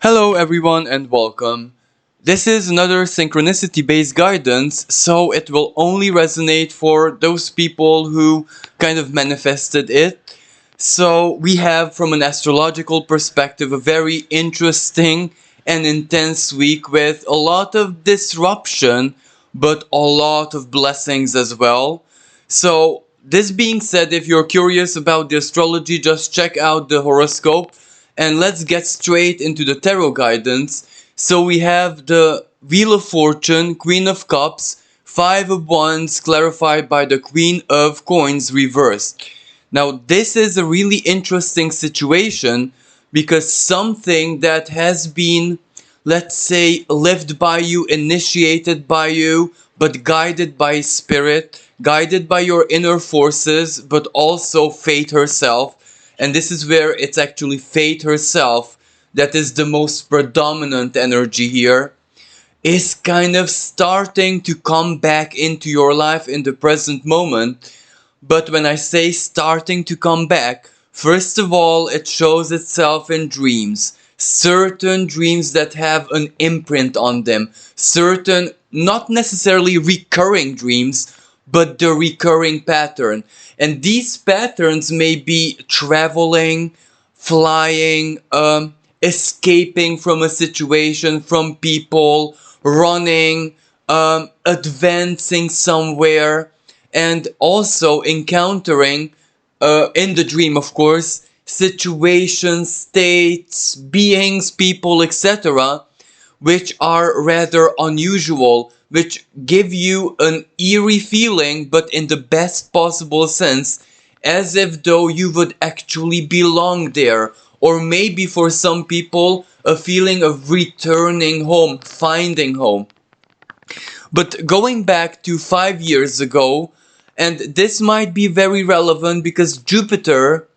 Hello everyone and welcome. This is another synchronicity based guidance, so it will only resonate for those people who kind of manifested it. So we have from an astrological perspective a very interesting and intense week with a lot of disruption but a lot of blessings as well. So this being said, if you're curious about the astrology, just check out the horoscope and let's get straight into the tarot guidance. So we have the Wheel of Fortune, Queen of Cups, Five of Wands clarified by the Queen of Coins reversed. Now this is a really interesting situation because something that has been, let's say, lived by you, initiated by you, but guided by spirit, guided by your inner forces, but also fate herself. And this is where it's actually fate herself that is the most predominant energy here, is kind of starting to come back into your life in the present moment. But when I say starting to come back, first of all, it shows itself in dreams. Certain dreams that have an imprint on them. Certain, not necessarily recurring dreams, but the recurring pattern. And these patterns may be traveling, flying, escaping from a situation, from people, running, advancing somewhere, and also encountering, in the dream of course, situations, states, beings, people, etc., which are rather unusual, which give you an eerie feeling, but in the best possible sense, as if though you would actually belong there, or maybe for some people, a feeling of returning home, finding home. But going back to 5 years ago, and this might be very relevant because Jupiter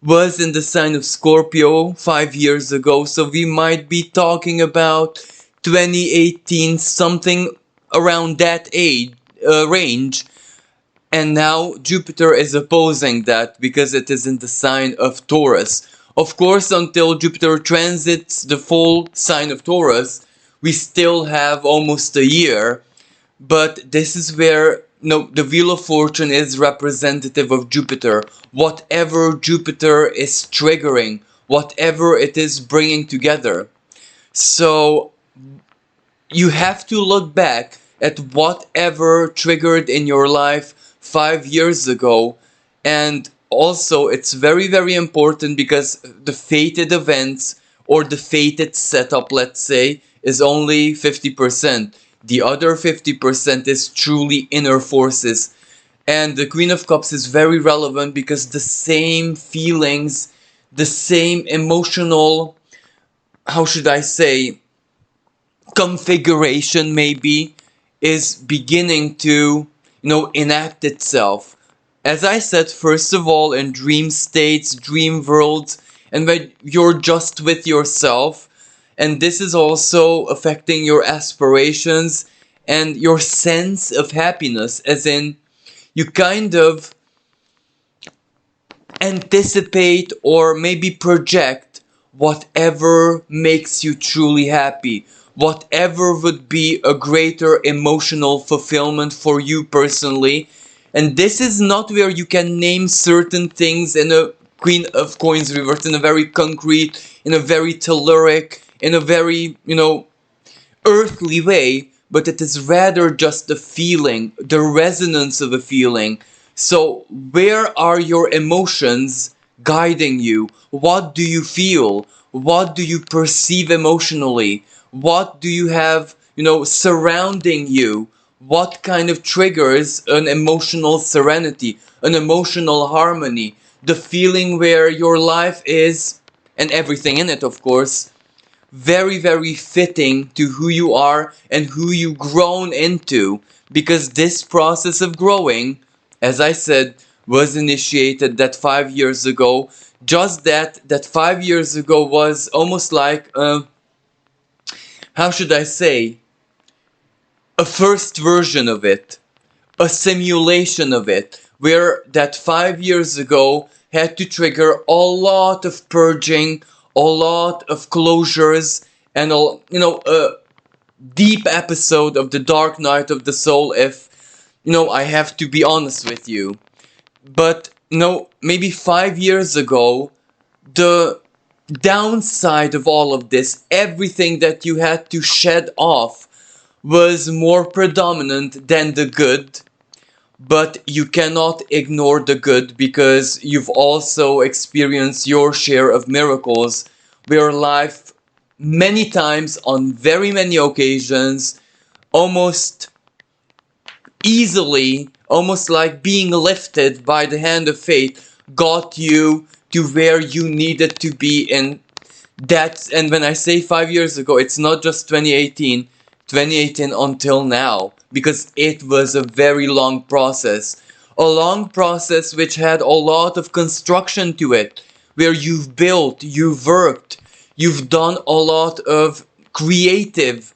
was in the sign of Scorpio 5 years ago, so we might be talking about 2018, something around that age range. And now Jupiter is opposing that because it is in the sign of Taurus. Of course, until Jupiter transits the full sign of Taurus, we still have almost a year. But this is where the Wheel of Fortune is representative of Jupiter. Whatever Jupiter is triggering, whatever it is bringing together. So you have to look back at whatever triggered in your life 5 years ago. And also it's very, very important because the fated events or the fated setup, let's say, is only 50%. The other 50% is truly inner forces. And the Queen of Cups is very relevant because the same feelings, the same emotional, how should I say, configuration maybe is beginning to, enact itself. As I said, first of all, in dream states, dream worlds, and when you're just with yourself, and this is also affecting your aspirations and your sense of happiness, as in you kind of anticipate or maybe project whatever makes you truly happy, whatever would be a greater emotional fulfillment for you personally. And this is not where you can name certain things in a Queen of Coins reverse, in a very concrete, in a very telluric, in a very, earthly way, but it is rather just a feeling, the resonance of a feeling. So, where are your emotions guiding you? What do you feel? What do you perceive emotionally? What do you have, surrounding you? What kind of triggers an emotional serenity, an emotional harmony, the feeling where your life is, and everything in it, of course, very, very fitting to who you are and who you grown into, because this process of growing, as I said, was initiated that 5 years ago. Just that 5 years ago was almost like, how should I say, a first version of it, a simulation of it, where that 5 years ago had to trigger a lot of purging, a lot of closures, and a deep episode of the Dark Night of the Soul, if I have to be honest with you. But maybe 5 years ago, the downside of all of this, everything that you had to shed off, was more predominant than the good. But you cannot ignore the good, because you've also experienced your share of miracles where life, many times, on very many occasions, almost easily, almost like being lifted by the hand of fate, got you to where you needed to be. And when I say 5 years ago, it's not just 2018 until now, because it was a very long process. A long process which had a lot of construction to it, where you've built, you've worked, you've done a lot of creative,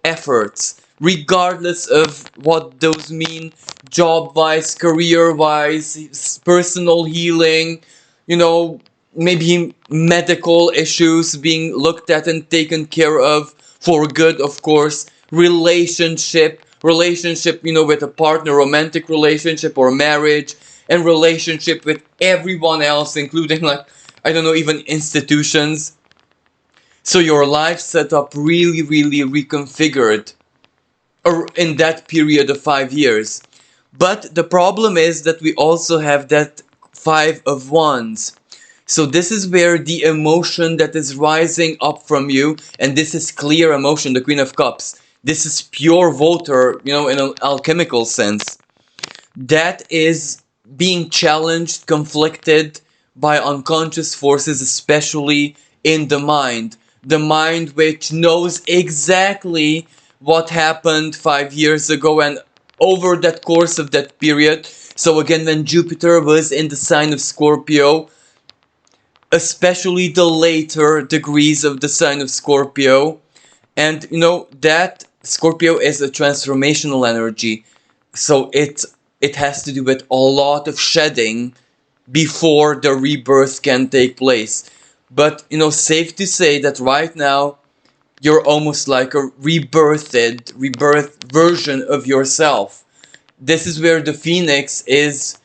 efforts, regardless of what those mean, job-wise, career-wise, personal healing, maybe medical issues being looked at and taken care of for good, of course, relationship, with a partner, romantic relationship or marriage, and relationship with everyone else, including, I don't know, even institutions. So your life set up really, really reconfigured in that period of 5 years. But the problem is that we also have that Five of Wands. So this is where the emotion that is rising up from you, and this is clear emotion, the Queen of Cups. This is pure water, in an alchemical sense. That is being challenged, conflicted by unconscious forces, especially in the mind. The mind which knows exactly what happened 5 years ago and over that course of that period. So again, when Jupiter was in the sign of Scorpio, especially the later degrees of the sign of Scorpio, and that Scorpio is a transformational energy, so it has to do with a lot of shedding before the rebirth can take place. But safe to say that right now you're almost like a rebirth version of yourself. This is where the phoenix is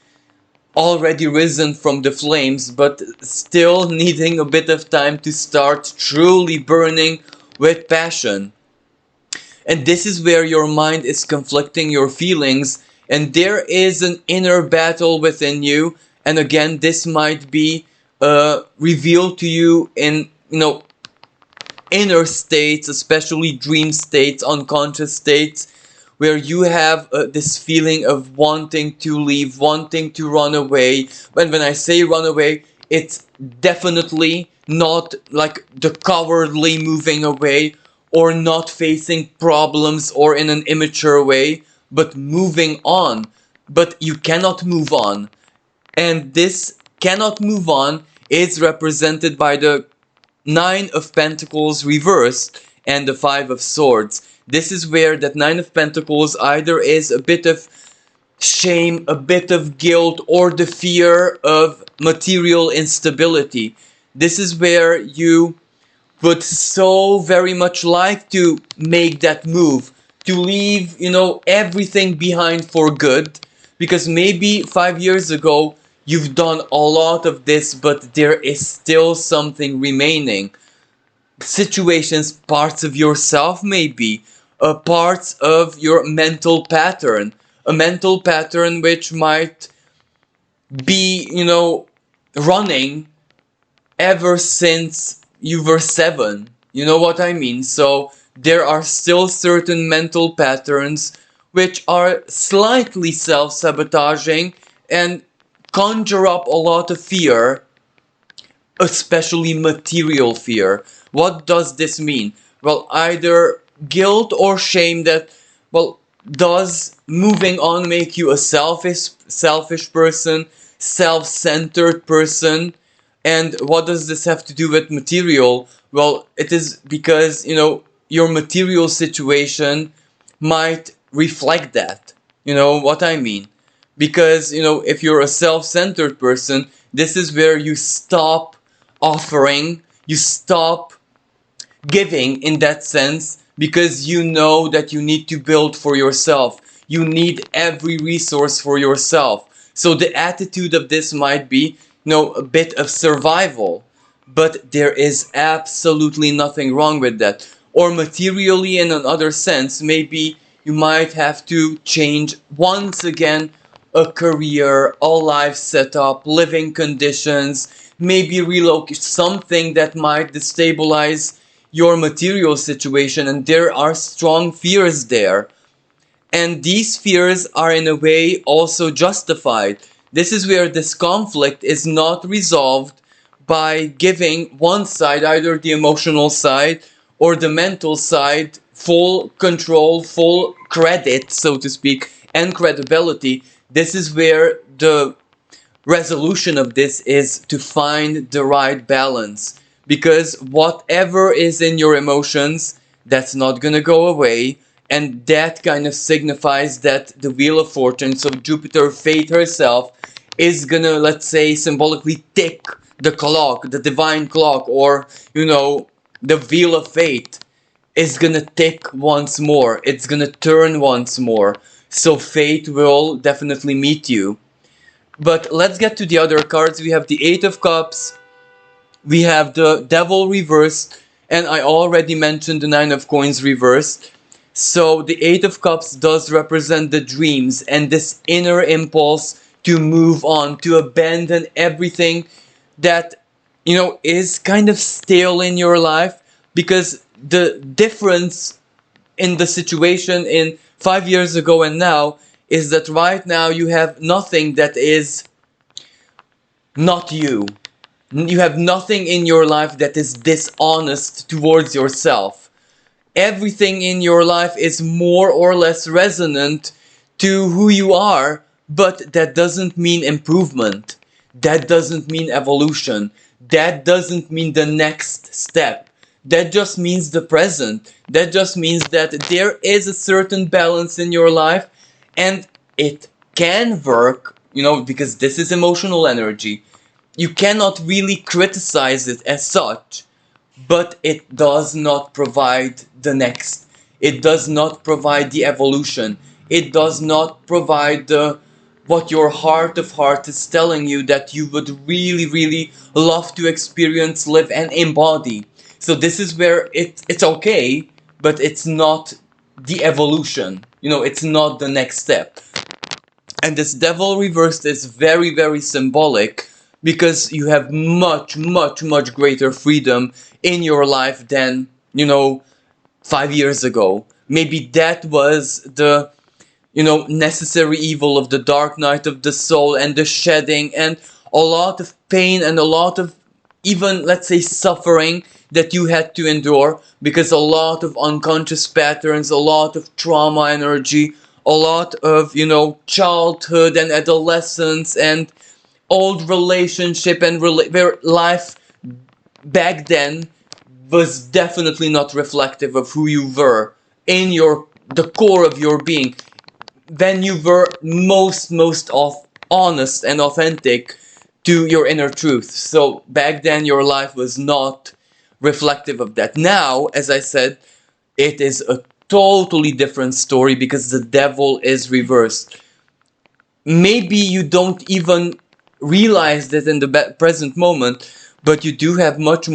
already risen from the flames, but still needing a bit of time to start truly burning with passion. And this is where your mind is conflicting your feelings, and there is an inner battle within you. And again, this might be revealed to you in inner states, especially dream states, unconscious states, where you have this feeling of wanting to leave, wanting to run away. When I say run away, it's definitely not like the cowardly moving away or not facing problems or in an immature way, but moving on. But you cannot move on. And this cannot move on is represented by the Nine of Pentacles reversed and the Five of Swords. This is where that Nine of Pentacles either is a bit of shame, a bit of guilt, or the fear of material instability. This is where you would so very much like to make that move, to leave, everything behind for good, because maybe 5 years ago you've done a lot of this, but there is still something remaining. Situations, parts of yourself maybe, parts of your mental pattern, a mental pattern which might be, running ever since you were 7. You know what I mean? So there are still certain mental patterns which are slightly self-sabotaging and conjure up a lot of fear, especially material fear. What does this mean? Well, either guilt or shame that, well, does moving on make you a selfish person, self-centered person? And what does this have to do with material? Well, it is because, your material situation might reflect that. You know what I mean? Because, if you're a self-centered person, this is where you stop offering You stop giving in that sense because you know that you need to build for yourself. You need every resource for yourself. So the attitude of this might be, a bit of survival, but there is absolutely nothing wrong with that. Or materially, in another sense, maybe you might have to change once again a career, a life setup, living conditions, maybe relocate something that might destabilize your material situation, and there are strong fears there. And these fears are in a way also justified. This is where this conflict is not resolved by giving one side, either the emotional side or the mental side, full control, full credit, so to speak, and credibility. This is where the resolution of this is to find the right balance, because whatever is in your emotions, that's not going to go away, and that kind of signifies that the wheel of fortune, so Jupiter, fate herself, is going to, let's say, symbolically tick the clock, the divine clock, or the wheel of fate is going to tick once more, it's going to turn once more, so fate will definitely meet you. But let's get to the other cards. We have the Eight of Cups, we have the Devil reversed, and I already mentioned the Nine of Coins reversed. So the Eight of Cups does represent the dreams and this inner impulse to move on, to abandon everything that, is kind of stale in your life, because the difference in the situation in 5 years ago and now is that right now you have nothing that is not you. You have nothing in your life that is dishonest towards yourself. Everything in your life is more or less resonant to who you are, but that doesn't mean improvement. That doesn't mean evolution. That doesn't mean the next step. That just means the present. That just means that there is a certain balance in your life, and it can work, because this is emotional energy. You cannot really criticize it as such, but it does not provide the next. It does not provide the evolution. It does not provide the what your heart of heart is telling you that you would really, really love to experience, live, and embody. So this is where it's okay, but it's not the evolution. It's not the next step. And this Devil reversed is very, very symbolic, because you have much, much, much greater freedom in your life than, 5 years ago. Maybe that was the, necessary evil of the dark night of the soul, and the shedding, and a lot of pain, and a lot of even, let's say, suffering that you had to endure, because a lot of unconscious patterns, a lot of trauma energy, a lot of, childhood and adolescence and old relationship and where life back then was definitely not reflective of who you were in the core of your being, when you were most honest and authentic to your inner truth. So back then your life was not reflective of that. Now, as I said, it is a totally different story, because the Devil is reversed. Maybe you don't even realize that in the present moment, but you do have much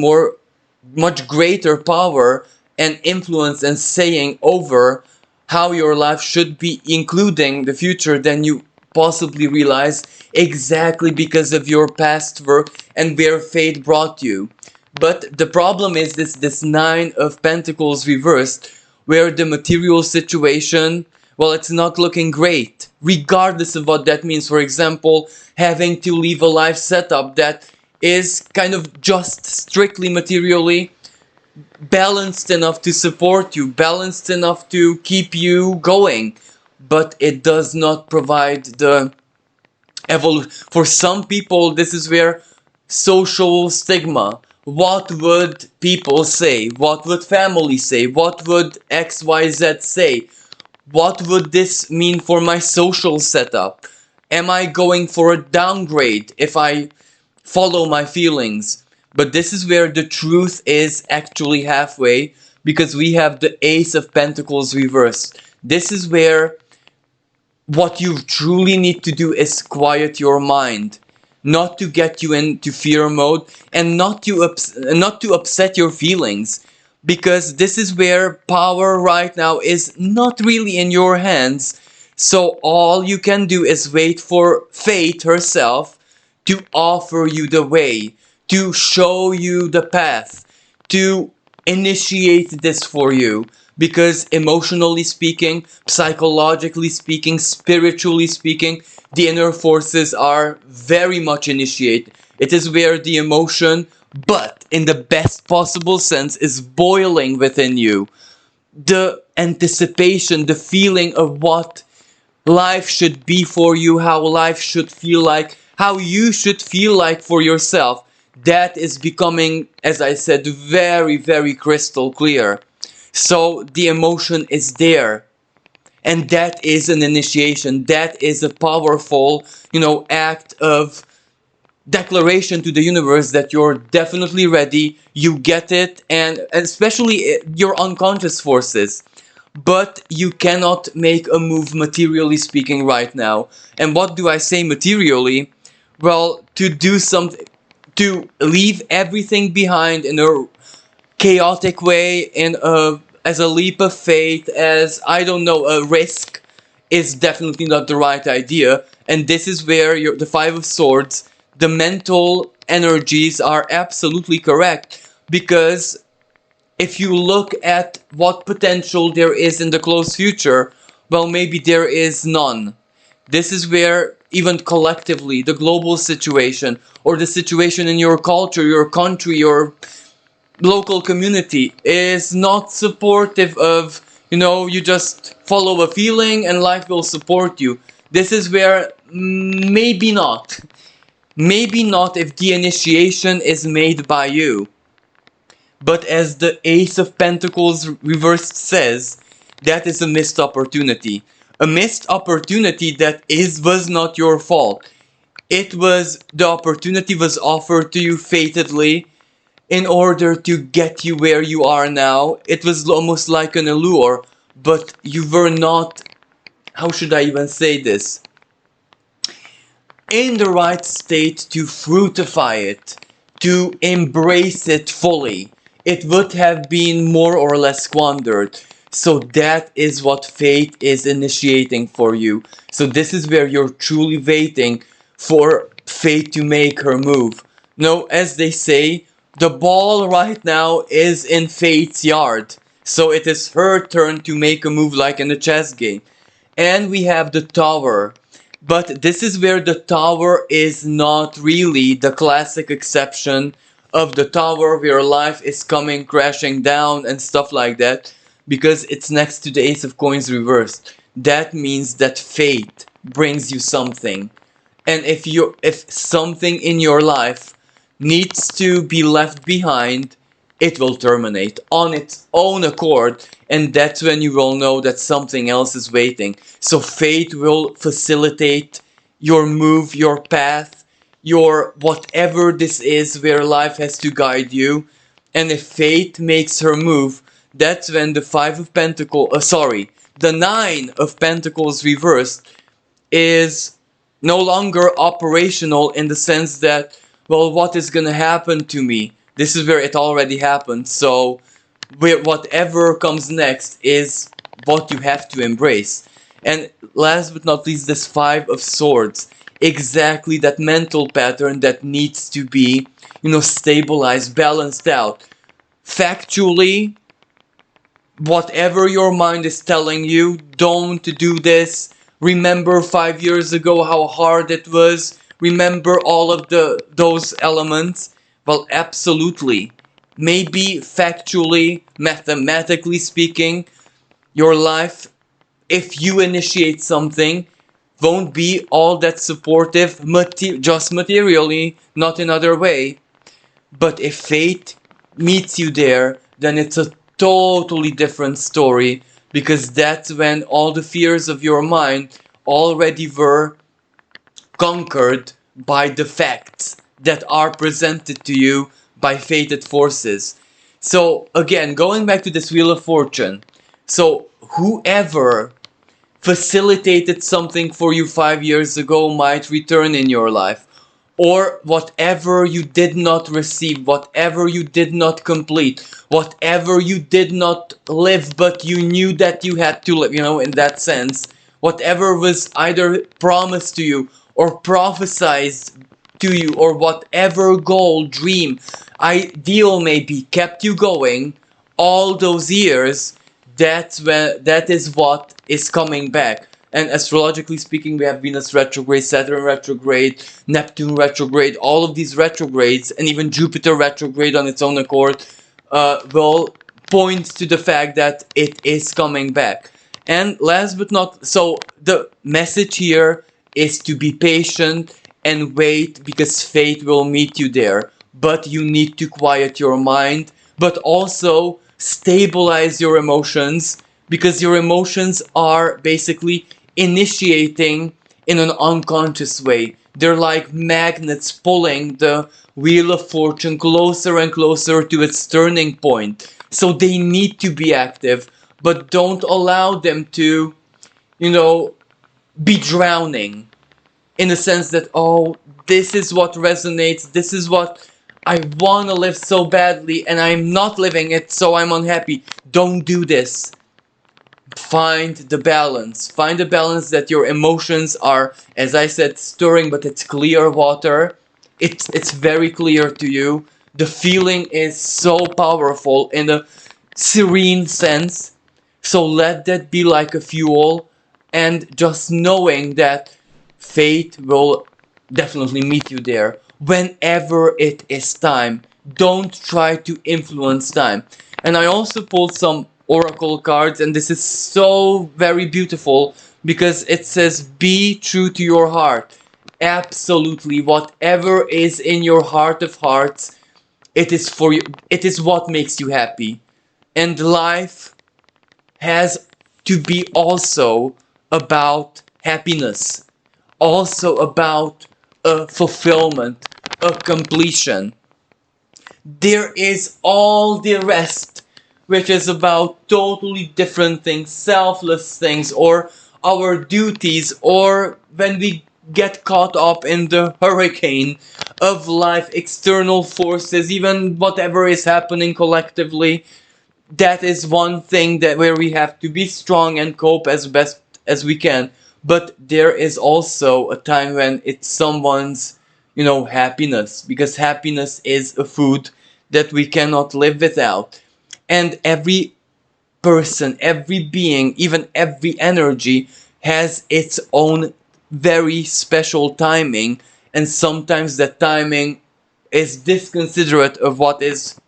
greater power and influence and saying over how your life should be, including the future, than you possibly realize, exactly because of your past work and where fate brought you. But the problem is this Nine of Pentacles reversed, where the material situation, well, it's not looking great, regardless of what that means. For example, having to leave a life setup that is kind of just strictly materially balanced enough to support you, balanced enough to keep you going, but it does not provide the evolution. For some people, this is where social stigma, what would people say, what would family say, what would XYZ say, what would this mean for my social setup, am I going for a downgrade if I follow my feelings? But this is where the truth is actually halfway, because we have the Ace of Pentacles reversed. This is where what you truly need to do is quiet your mind, not to get you into fear mode, and not to upset your feelings, because this is where power right now is not really in your hands. So all you can do is wait for fate herself to offer you the way, to show you the path, to initiate this for you. Because emotionally speaking, psychologically speaking, spiritually speaking, the inner forces are very much initiated. It is where the emotion, but in the best possible sense, is boiling within you. The anticipation, the feeling of what life should be for you, how life should feel like, how you should feel like for yourself, that is becoming, as I said, very, very crystal clear. So the emotion is there. And that is an initiation. That is a powerful, act of declaration to the universe that you're definitely ready, you get it, and especially your unconscious forces. But you cannot make a move materially speaking right now. And what do I say materially? Well, to do something, to leave everything behind in a chaotic way, as a leap of faith, as, I don't know, a risk, is definitely not the right idea. And this is where the Five of Swords, the mental energies are absolutely correct. Because if you look at what potential there is in the close future, well, maybe there is none. This is where even collectively, the global situation, or the situation in your culture, your country, your local community is not supportive of, you just follow a feeling and life will support you. This is where maybe not. Maybe not if the initiation is made by you. But as the Ace of Pentacles reversed says, that is a missed opportunity. A missed opportunity that was not your fault. The opportunity was offered to you fatedly in order to get you where you are now. It was almost like an allure, but you were not, how should I even say this, in the right state to fruitify it, to embrace it fully. It would have been more or less squandered. So that is what fate is initiating for you. So this is where you're truly waiting for fate to make her move. No, as they say, the ball right now is in fate's yard. So it is her turn to make a move like in a chess game. And we have the tower. But this is where the tower is not really the classic exception of the tower where life is coming crashing down and stuff like that, because it's next to the Ace of Coins reversed. That means that fate brings you something. And if something in your life needs to be left behind, it will terminate on its own accord, and that's when you will know that something else is waiting. So fate will facilitate your move, your path, your whatever this is where life has to guide you. And if fate makes her move, that's when the the Nine of Pentacles reversed is no longer operational, in the sense that, well, what is gonna happen to me? This is where it already happened, so whatever comes next is what you have to embrace. And last but not least, this Five of Swords. Exactly that mental pattern that needs to be, stabilized, balanced out. Factually, whatever your mind is telling you, don't do this. Remember 5 years ago how hard it was. Remember all of those elements. Well, absolutely. Maybe factually, mathematically speaking, your life, if you initiate something, won't be all that supportive, just materially, not in other way. But if fate meets you there, then it's a totally different story, because that's when all the fears of your mind already were conquered by the facts that are presented to you by fated forces. So again, going back to this Wheel of Fortune. So whoever facilitated something for you 5 years ago might return in your life. Or whatever you did not receive, whatever you did not complete, whatever you did not live but you knew that you had to live, in that sense, whatever was either promised to you or prophesied to you, or whatever goal, dream, ideal maybe kept you going all those years, that is what is coming back. And astrologically speaking, we have Venus retrograde, Saturn retrograde, Neptune retrograde, all of these retrogrades, and even Jupiter retrograde on its own accord, will point to the fact that it is coming back. And last but not, so the message here is to be patient and wait, because fate will meet you there. But you need to quiet your mind, but also stabilize your emotions, because your emotions are basically initiating in an unconscious way. They're like magnets pulling the Wheel of Fortune closer and closer to its turning point. So they need to be active, but don't allow them to, be drowning. In the sense that, oh, this is what resonates, this is what I want to live so badly, and I'm not living it, so I'm unhappy. Don't do this. Find the balance. Find the balance that your emotions are, as I said, stirring, but it's clear water. It's very clear to you. The feeling is so powerful in a serene sense. So let that be like a fuel, and just knowing that fate will definitely meet you there whenever it is time. Don't try to influence time. And I also pulled some oracle cards, and this is so very beautiful because it says, be true to your heart. Absolutely, whatever is in your heart of hearts, it is for you. It is what makes you happy. And life has to be also about happiness, also about a fulfillment, a completion. There is all the rest, which is about totally different things, selfless things, or our duties, or when we get caught up in the hurricane of life, external forces, even whatever is happening collectively. That is one thing that where we have to be strong and cope as best as we can. But there is also a time when it's someone's, happiness, because happiness is a food that we cannot live without. And every person, every being, even every energy has its own very special timing, and sometimes that timing is disconsiderate of what is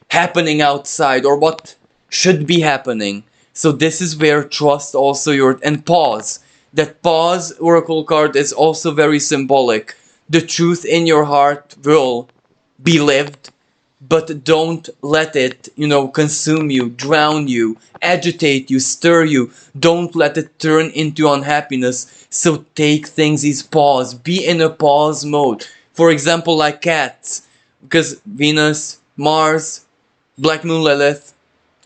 happening outside or what should be happening. So this is where trust also and pause. That pause oracle card is also very symbolic. The truth in your heart will be lived, but don't let it, consume you, drown you, agitate you, stir you. Don't let it turn into unhappiness. So take things as pause. Be in a pause mode. For example, like cats, because Venus, Mars, Black Moon Lilith,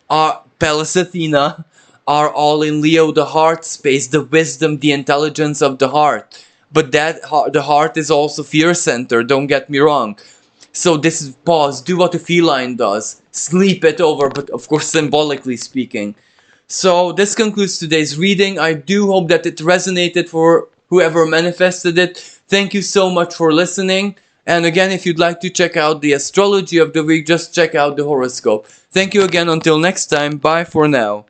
Pallas Athena are all in Leo, the heart space, the wisdom, the intelligence of the heart. But the heart is also fear center, don't get me wrong. So this is pause, do what a feline does, sleep it over, but of course symbolically speaking. So this concludes today's reading. I do hope that it resonated for whoever manifested it. Thank you so much for listening. And again, if you'd like to check out the astrology of the week, just check out the horoscope. Thank you again. Until next time. Bye for now.